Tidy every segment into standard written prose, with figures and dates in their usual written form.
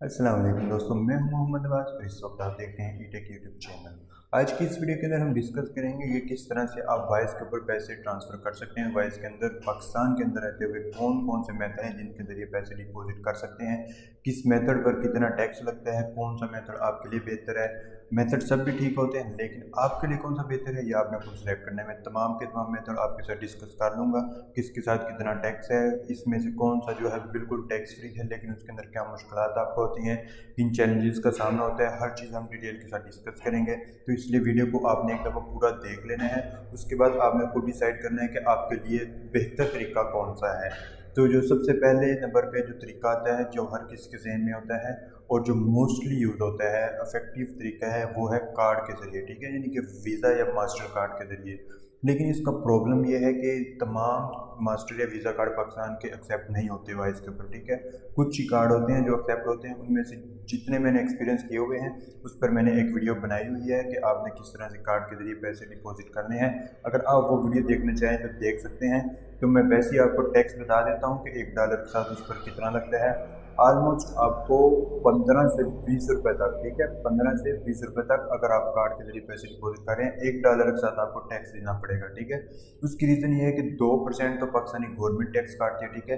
अस्सलाम वालेकुम दोस्तों, मैं हूं मोहम्मद अब्बास और इस वक्त आप देख रहे हैं ईटेक यूट्यूब चैनल। आज की इस वीडियो के अंदर हम डिस्कस करेंगे कि किस तरह से आप वाइस के ऊपर पैसे ट्रांसफ़र कर सकते हैं। वाइस के अंदर पाकिस्तान के अंदर रहते हुए कौन कौन से मेथड हैं जिनके ज़रिए पैसे डिपॉजिट कर सकते हैं, किस मेथड पर कितना टैक्स लगता है, कौन सा मेथड आपके लिए बेहतर है। मेथड सब भी ठीक होते हैं लेकिन आपके लिए कौन सा बेहतर है ये आपने खुद सेलेक्ट करना है। मैं तमाम के तमाम मेथड आपके साथ डिस्कस कर लूँगा, किसके साथ कितना टैक्स है, इसमें से कौन सा जो है बिल्कुल टैक्स फ्री है लेकिन उसके अंदर क्या मुश्किलात आपको होती हैं, किन चैलेंजेस का सामना होता है, हर चीज़ हम डिटेल के साथ डिस्कस करेंगे। तो इसलिए वीडियो को आपने एक दफ़ा पूरा देख लेना है, उसके बाद आपने खुद डिसाइड करना है कि आपके लिए बेहतर तरीका कौन सा है। तो जो सबसे पहले नंबर पे जो तरीका आता है, जो हर किसी के ज़हन में होता है और जो मोस्टली यूज़ होता है, इफ़ेक्टिव तरीका है, वो है कार्ड के ज़रिए, ठीक है, यानी कि वीज़ा या मास्टर कार्ड के ज़रिए। लेकिन इसका प्रॉब्लम ये है कि तमाम मास्टर या वीज़ा कार्ड पाकिस्तान के एक्सेप्ट नहीं होते वाइस के ऊपर, ठीक है। कुछ ही कार्ड होते हैं जो एक्सेप्ट होते हैं, उनमें से जितने मैंने एक्सपीरियंस किए हुए हैं उस पर मैंने एक वीडियो बनाई हुई है कि आपने किस तरह से कार्ड के ज़रिए पैसे डिपॉजिट करने हैं। अगर आप वो वीडियो देखना चाहें तो देख सकते हैं। तो मैं वैसे ही आपको टैक्स बता देता हूँ कि $1 के साथ उस पर कितना लगता है। ऑलमोस्ट आपको 15 से 20 रुपये तक, ठीक है, 15 से 20 रुपये तक अगर आप कार्ड के ज़रिए पैसे डिपॉजिट करें, $1 के साथ आपको टैक्स देना पड़ेगा, ठीक है। उसकी रीज़न ये है कि 2% तो पाकिस्तानी गवर्नमेंट टैक्स काटती है, ठीक है।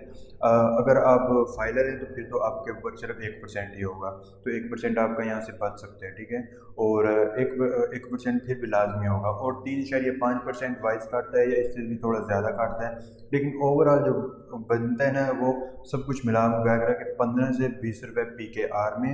अगर आप फाइलर हैं तो फिर तो आपके ऊपर सिर्फ 1% ही होगा, तो 1% आपका यहाँ से बच सकते हैं, ठीक है। और 1% फिर भी लाजमी होगा, और 3.5% वाइस काटता है या इससे भी थोड़ा ज़्यादा काटता है। लेकिन ओवरऑल जो बनता है ना, वो सब कुछ मिला वगैरह के 15 से 20 रुपये PKR में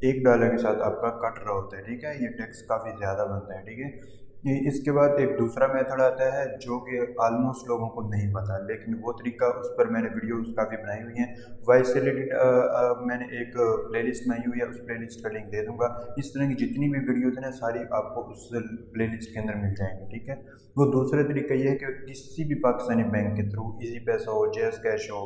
$1 के साथ आपका कट रहा होता है, ठीक है। ये टैक्स काफ़ी ज़्यादा बनता है, ठीक है। इसके बाद एक दूसरा मेथड आता है जो कि ऑलमोस्ट लोगों को नहीं पता, लेकिन वो तरीका, उस पर मैंने वीडियोस काफ़ी बनाई हुई हैं। वाइस से रिलेटेड मैंने एक प्लेलिस्ट बनाई हुई है, उस प्लेलिस्ट का लिंक दे दूंगा। इस तरह की जितनी भी वीडियोस हैं ना, सारी आपको उस प्लेलिस्ट के अंदर मिल जाएंगी, ठीक है। वो दूसरा तरीका ये है कि किसी भी पाकिस्तानी बैंक के थ्रू, इजी पैसा हो, जेस कैश हो,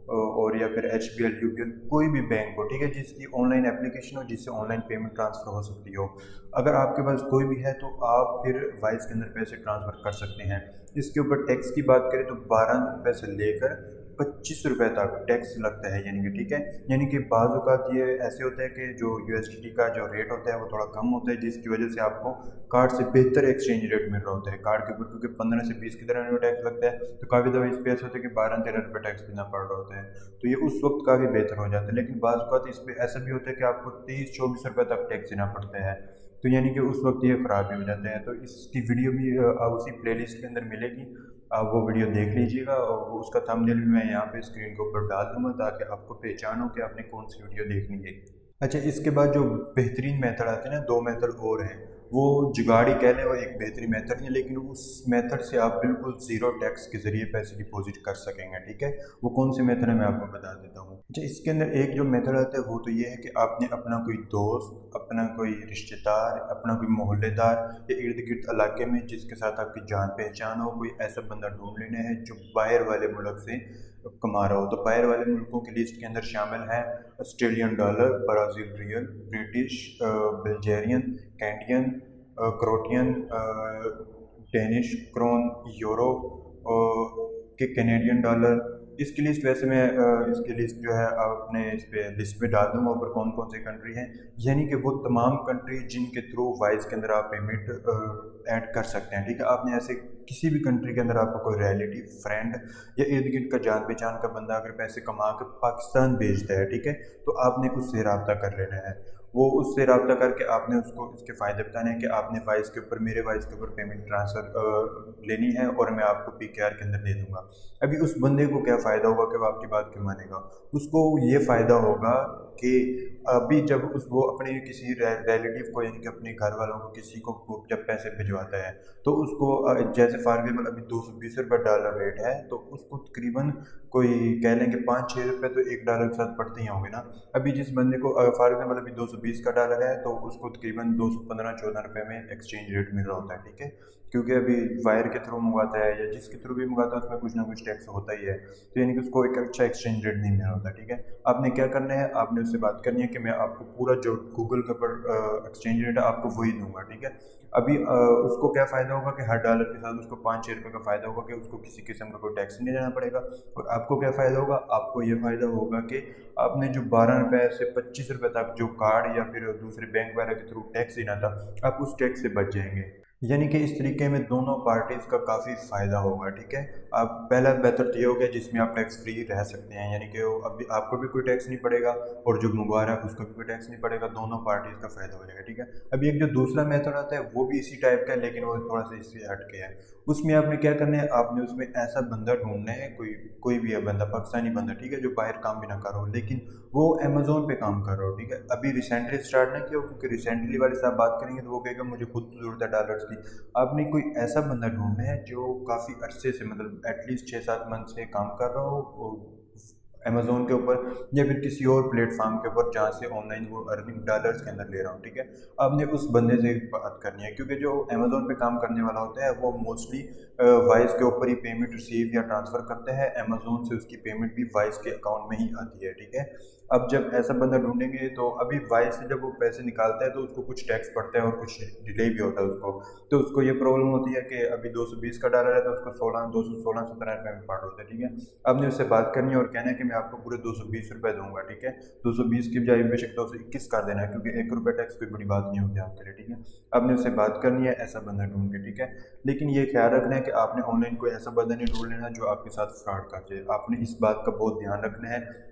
और या फिर HBL UBL कोई भी बैंक हो, ठीक है, जिसकी ऑनलाइन एप्लीकेशन हो, जिससे ऑनलाइन पेमेंट ट्रांसफ़र हो सकती हो। अगर आपके पास कोई भी है तो आप फिर वाइस के अंदर पैसे ट्रांसफ़र कर सकते हैं। इसके ऊपर टैक्स की बात करें तो 12 रुपये से लेकर 25 रुपये तक टैक्स लगता है, यानी कि, ठीक है। यानी कि बाज़ औक़ात ये ऐसे होता है कि जो USDT का जो रेट होता है वो थोड़ा कम होता है, जिसकी वजह से आपको कार्ड से बेहतर एक्सचेंज रेट मिल रहा होता है कार्ड के ऊपर, क्योंकि 15 से 20 की तरह में टैक्स लगता है, तो काफ़ी दफ़ा इस पे ऐसा होता है कि 12-13 रुपये टैक्स देना पड़ रहा होता है। तो ये उस वक्त काफ़ी बेहतर हो जाता है। लेकिन बाज़ औक़ात इस पे ऐसा भी होता है कि आपको 23-24 रुपये तक टैक्स देना पड़ता है, तो यानी कि उस वक्त ये ख़राब भी हो जाते हैं। तो इसकी वीडियो भी उसी प्लेलिस्ट के अंदर मिलेगी, आप वो वीडियो देख लीजिएगा, और उसका थंबनेल भी मैं यहाँ पे स्क्रीन के ऊपर डाल दूँगा ताकि आपको पहचान हो कि आपने कौन सी वीडियो देखनी है। अच्छा, इसके बाद जो बेहतरीन मेथड आते हैं ना, 2 मेथड और हैं। वो जुगाड़ी कह लें, वो एक बेहतरीन मेथड है, लेकिन उस मेथड से आप बिल्कुल ज़ीरो टैक्स के ज़रिए पैसे डिपॉजिट कर सकेंगे, ठीक है। वो कौन से मेथड है मैं आपको बता देता हूँ। अच्छा, इसके अंदर एक जो मेथड आता है वो तो ये है कि आपने अपना कोई दोस्त, अपना कोई रिश्तेदार, अपना कोई मोहल्लेदार या इर्द गिर्द इलाके में जिसके साथ आपकी जान पहचान हो, कोई ऐसा बंदा ढूंढ लेना है जो बाहर वाले मुल्क से कमा रहा हो। तो बाहर वाले मुल्कों की लिस्ट के अंदर शामिल है $Australian, Brazil real, British, Bulgarian, Canadian, Croatian, Danish krone, euro के कैनेडियन डॉलर। इसकी लिस्ट वैसे मैं इसकी लिस्ट जो है आपने इस पे लिस्ट में डाल दूंगा ऊपर कौन कौन सी कंट्री हैं, यानी कि वो तमाम कंट्री जिनके थ्रू वाइस के अंदर आप पेमेंट ऐड कर सकते हैं, ठीक है। आपने ऐसे किसी भी कंट्री के अंदर आपका कोई रिलेटिव, फ्रेंड या इर्द गिर्द का जान पहचान का बंदा अगर पैसे कमा के पाकिस्तान भेजता है, ठीक है, तो आपने उससे रब्ता कर लेना है। वो उससे रब्ता करके आपने उसको इसके फ़ायदे बताने हैं कि आपने वाइस के ऊपर, मेरे वाइस के ऊपर पेमेंट ट्रांसफ़र लेनी है और मैं आपको PKR के अंदर दे दूँगा। अभी उस बंदे को क्या फ़ायदा होगा कि वो आपकी बात क्यों मानेगा? उसको ये फ़ायदा होगा कि अभी जब वो अपने किसी रिलेटिव को, यानी कि अपने घर वालों को, किसी को वो जब पैसे भिजवाता है तो उसको जैसे फॉर एग्जाम्पल अभी $220 रेट है, तो उसको तकरीबन कोई कह लें कि 5-6 रुपये तो $1 के साथ पड़ते ही होंगे ना। अभी जिस बंदे को फॉर एग्जाम्पल अभी $220 का है तो उसको तकरीबन 215-14 रुपये में एक्सचेंज रेट मिल रहा होता है, ठीक है। क्योंकि अभी वायर के थ्रू मंगवाता है या जिसके थ्रू भी मंगवाता है उसमें कुछ ना कुछ टैक्स होता ही है, तो यानी कि उसको एक अच्छा एक्सचेंज रेट नहीं मिला होता। ठीक है, आपने क्या करना है, आपने उससे बात करनी है कि मैं आपको पूरा जो गूगल के ऊपर एक्सचेंज रेट है आपको वही दूंगा। ठीक है, अभी उसको क्या फ़ायदा होगा कि हर डॉलर के साथ उसको 5-6 रुपये का फ़ायदा होगा कि उसको किसी किस्म का कोई टैक्स नहीं देना पड़ेगा। और आपको क्या फ़ायदा होगा, आपको ये फ़ायदा होगा कि आपने जो 12 रुपये से 25 रुपये तक जो कार्ड या फिर दूसरे बैंक वगैरह के थ्रू टैक्स देना था, आप उस टैक्स से बच जाएंगे। यानी कि इस तरीके में दोनों पार्टीज़ का काफ़ी फ़ायदा होगा। ठीक है, आप पहला बेहतर तो ये हो गया जिसमें आप टैक्स फ्री रह सकते हैं, यानी कि अभी आपको भी कोई टैक्स नहीं पड़ेगा और जो मंगवा रहा है उसको भी कोई टैक्स नहीं पड़ेगा, दोनों पार्टीज़ का फ़ायदा हो जाएगा। ठीक है, अभी एक जो दूसरा मेथड आता है वो भी इसी टाइप का है, लेकिन वो थोड़ा सा इससे हट के है। उसमें आपने क्या करना है, आपने उसमें ऐसा बंदा ढूंढना है, कोई भी है बंदा, पाकिस्तानी बंदा, ठीक है, जो बाहर काम भी ना कर रहा हो लेकिन वो अमेज़ोन पे काम कर रहा हो। ठीक है, अभी रिसेंटली स्टार्ट ना किया हो, क्योंकि रिसेंटली वाले से आप बात करेंगे तो वो कहेगा मुझे खुद की ज़रूरत है डॉलर्स की। आपने कोई ऐसा बंदा ढूंढना है जो काफ़ी अरसे से, मतलब एटलीस्ट 6-7 मंथ से काम कर रहा हो अमेज़ोन के ऊपर या फिर किसी और प्लेटफॉर्म के ऊपर जहाँ से ऑनलाइन वो अर्निंग डॉलर्स के अंदर ले रहा हूँ। ठीक है, आपने उस बंदे से बात करनी है, क्योंकि जो अमेज़ोन पे काम करने वाला होता है वो मोस्टली वाइस के ऊपर ही पेमेंट रिसीव या ट्रांसफ़र करता है, अमेज़ोन से उसकी पेमेंट भी वाइस के अकाउंट में ही आती है। ठीक है, अब जब ऐसा बंदा ढूंढेंगे तो अभी वाइस से जब वो पैसे निकालता है तो उसको कुछ टैक्स पड़ता है और कुछ डिले भी होता है उसको, तो उसको ये प्रॉब्लम होती है कि अभी 220 का डॉलर है तो उसको 216-17 रुपये में पड़ होता है। ठीक है, आपने उससे बात करनी है और कहना है कि मैं आपको पूरे 220 रुपये दूंगा। ठीक है, 220 की बजाय बेशक 221 कर देना है, क्योंकि 1 रुपये टैक्स कोई बड़ी बात नहीं होगी आपके लिए। ठीक है, आपने उससे बात करनी है ऐसा बंदा ढूंढ के। ठीक है, लेकिन ये ख्याल रखना है कि आपने ऑनलाइन कोई ऐसा बंदा नहीं ढूंढ लेना जो आपके साथ फ्रॉड कर जाए, आपने इस बात का बहुत ध्यान रखना है।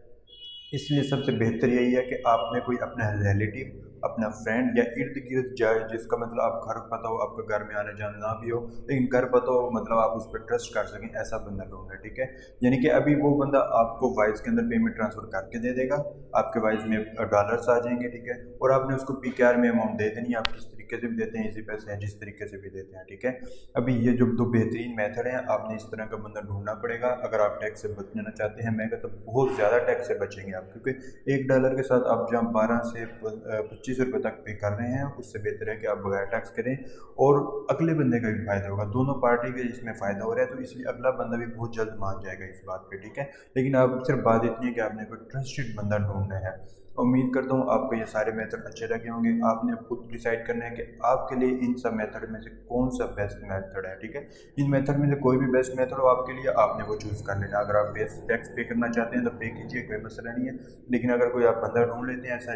इसलिए सबसे बेहतर यही है कि आपने कोई अपना रिलेटिव, अपना फ्रेंड या इर्द गिर्द जाए जिसका मतलब आप घर पता हो, आपका घर में आने जाना ना भी हो लेकिन घर पता हो, मतलब आप उस पर ट्रस्ट कर सकें, ऐसा बंदा ढूंढना है। ठीक है, यानी कि अभी वो बंदा आपको वाइस के अंदर पेमेंट ट्रांसफ़र करके दे देगा, आपके वाइस में डॉलर्स आ जाएंगे। ठीक है, और आपने उसको पीकेआर में अमाउंट दे देनी है, आप किस तरीके से भी देते हैं, इसी पैसे हैं जिस तरीके से भी देते हैं। ठीक है, अभी ये जो दो बेहतरीन मेथड हैं, आपने इस तरह का बंदा ढूंढना पड़ेगा अगर आप टैक्स से बचना चाहते हैं। मैं कहता हूँ बहुत ज़्यादा टैक्स से बचेंगे आप, क्योंकि 1 डॉलर के साथ आप जहाँ 12 से 25 रुपये तक पे कर रहे हैं, उससे बेहतर है कि आप बगैर टैक्स करें और अगले बंदे का भी फ़ायदा होगा, दोनों पार्टी का इसमें फ़ायदा हो रहा है, तो इसलिए अगला बंदा भी बहुत जल्द मान जाएगा इस बात पे। ठीक है, लेकिन आप सिर्फ बात इतनी है कि आपने कोई ट्रस्टेड बंदा ढूंढना है। उम्मीद करता हूँ आपको ये सारे मेथड अच्छे लगे होंगे। आपने खुद डिसाइड करना है कि आपके लिए इन सब मेथड में से कौन सा बेस्ट मेथड है। ठीक है, इन मेथड में से कोई भी बेस्ट मेथड हो आपके लिए, आपने वो चूज़ कर लेना। अगर आप बेस्ट टैक्स पे करना चाहते हैं तो पे कीजिए, कोई मसला नहीं है। लेकिन अगर कोई आप बंदा ढूंढ लेते हैं ऐसा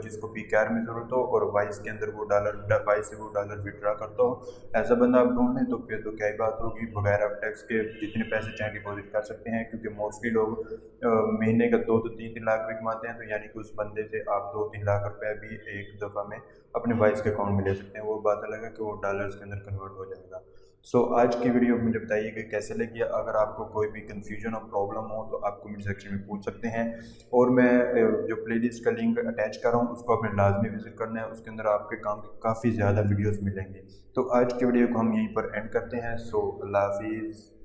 जिसको पीकेआर में ज़रूरत हो और वाइस के अंदर वो डॉलर, वाइस से वो डॉलर विड्रा करता हो, ऐसा बंदा आप ढूंढ लें तो फिर तो क्या ही बात होगी, बगैर आप टैक्स के जितने पैसे चाहें डिपॉजिट कर सकते हैं, क्योंकि मोस्टली लोग महीने का 2 से 3 लाख रुपये कमाते हैं, तो यानी कि उस बंदे से आप 2-3 लाख रुपये भी एक दफ़ा में अपने वाइस के अकाउंट में ले सकते हैं। वो बात अलग है कि वो डॉलर्स के अंदर कन्वर्ट हो जाएगा। सो आज की वीडियो मुझे बताइए कि कैसे लगी। अगर आपको कोई भी कन्फ्यूजन और प्रॉब्लम हो तो आप कमेंट सेक्शन में पूछ सकते हैं, और मैं जो प्लेलिस्ट का लिंक अटैच कर रहा हूँ उसको आपने लाजमी विजिट करना है, उसके अंदर आपके काम की काफ़ी ज़्यादा वीडियोज़ मिलेंगी। तो आज की वीडियो को हम यहीं पर एंड करते हैं। सो अल्लाह हाफिज़।